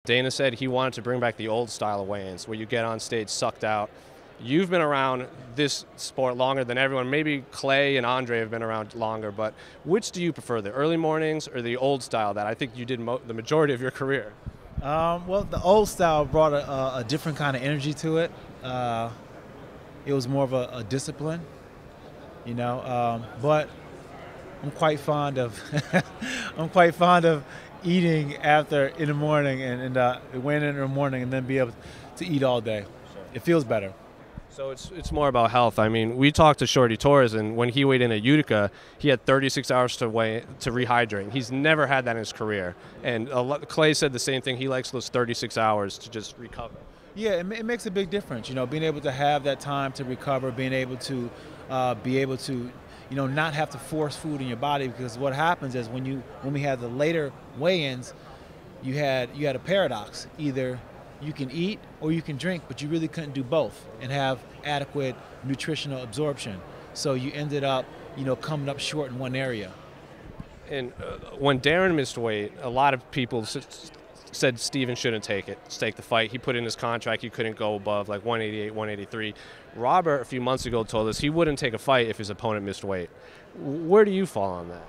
Dana said he wanted to bring back the old style of weigh-ins where you get on stage sucked out. You've been around this sport longer than everyone. Maybe Clay and Andre have been around longer, but which do you prefer, the early mornings or the old style that I think you did the majority of your career? Well, the old style brought a different kind of energy to it. It was more of a discipline, you know. But I'm quite fond of I'm quite fond of eating after in the morning and went in the morning and then be able to eat all day. It feels better. So it's more about health. I mean, we talked to Shorty Torres, and when he weighed in at Utica, he had 36 hours to rehydrate. He's never had that in his career. And Clay said the same thing. He likes those 36 hours to just recover. Yeah, it makes a big difference. You know, being able to have that time to recover, being able to not have to force food in your body, because what happens is when we had the later weigh-ins, you had a paradox. Either you can eat or you can drink, but you really couldn't do both and have adequate nutritional absorption. So you ended up, coming up short in one area. And when Darren missed weight, a lot of people said Steven shouldn't take the fight. He put in his contract he couldn't go above like 188, 183. Robert a few months ago told us he wouldn't take a fight if his opponent missed weight. Where do you fall on that?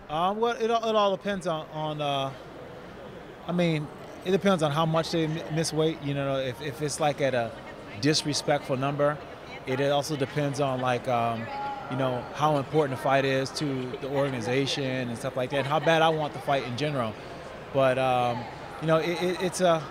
Well, it all depends on it depends on how much they miss weight. If it's like at a disrespectful number, it also depends on how important the fight is to the organization and stuff like that, and how bad I want the fight in general. But it's a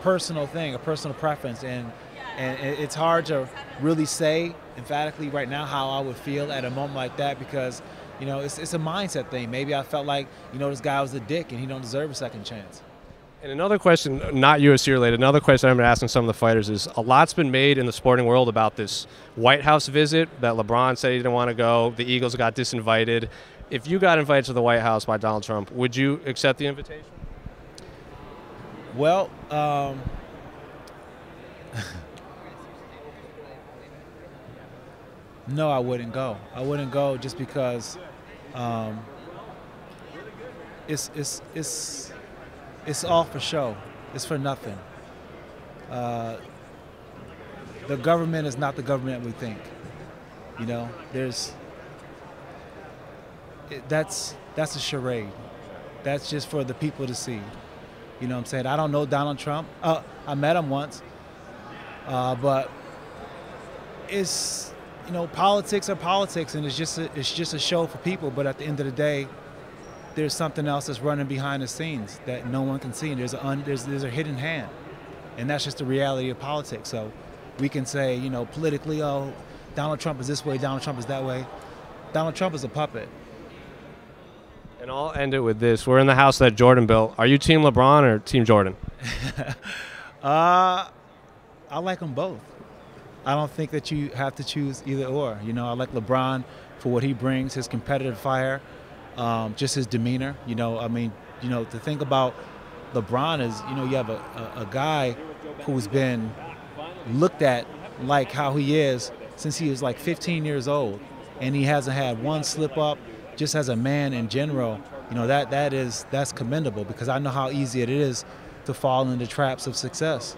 personal thing, a personal preference, and it's hard to really say emphatically right now how I would feel at a moment like that, because it's a mindset thing. Maybe I felt like this guy was a dick and he don't deserve a second chance. And another question, not UFC related, another question I've been asking some of the fighters is, a lot's been made in the sporting world about this White House visit that LeBron said he didn't want to go. The Eagles got disinvited. If you got invited to the White House by Donald Trump, would you accept the invitation? Well, no, I wouldn't go. I wouldn't go just because it's all for show. It's for nothing. The government is not the government we think. That's a charade. That's just for the people to see. You know what I'm saying? I don't know Donald Trump. I met him once. But it's, politics are politics, and it's just a show for people. But at the end of the day, there's something else that's running behind the scenes that no one can see. And there's a hidden hand. And that's just the reality of politics. So we can say, politically, oh, Donald Trump is this way, Donald Trump is that way. Donald Trump is a puppet. And I'll end it with this. We're in the house that Jordan built. Are you Team LeBron or Team Jordan? I like them both. I don't think that you have to choose either or. I like LeBron for what he brings, his competitive fire, just his demeanor. To think about LeBron is, you have a guy who's been looked at like how he is since he was like 15 years old, and he hasn't had one slip up. Just as a man in general, that's commendable, because I know how easy it is to fall into traps of success,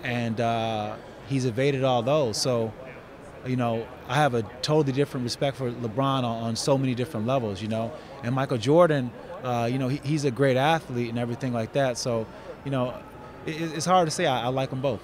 and he's evaded all those. So, I have a totally different respect for LeBron on so many different levels, And Michael Jordan, he's a great athlete and everything like that. So, it's hard to say. I like them both.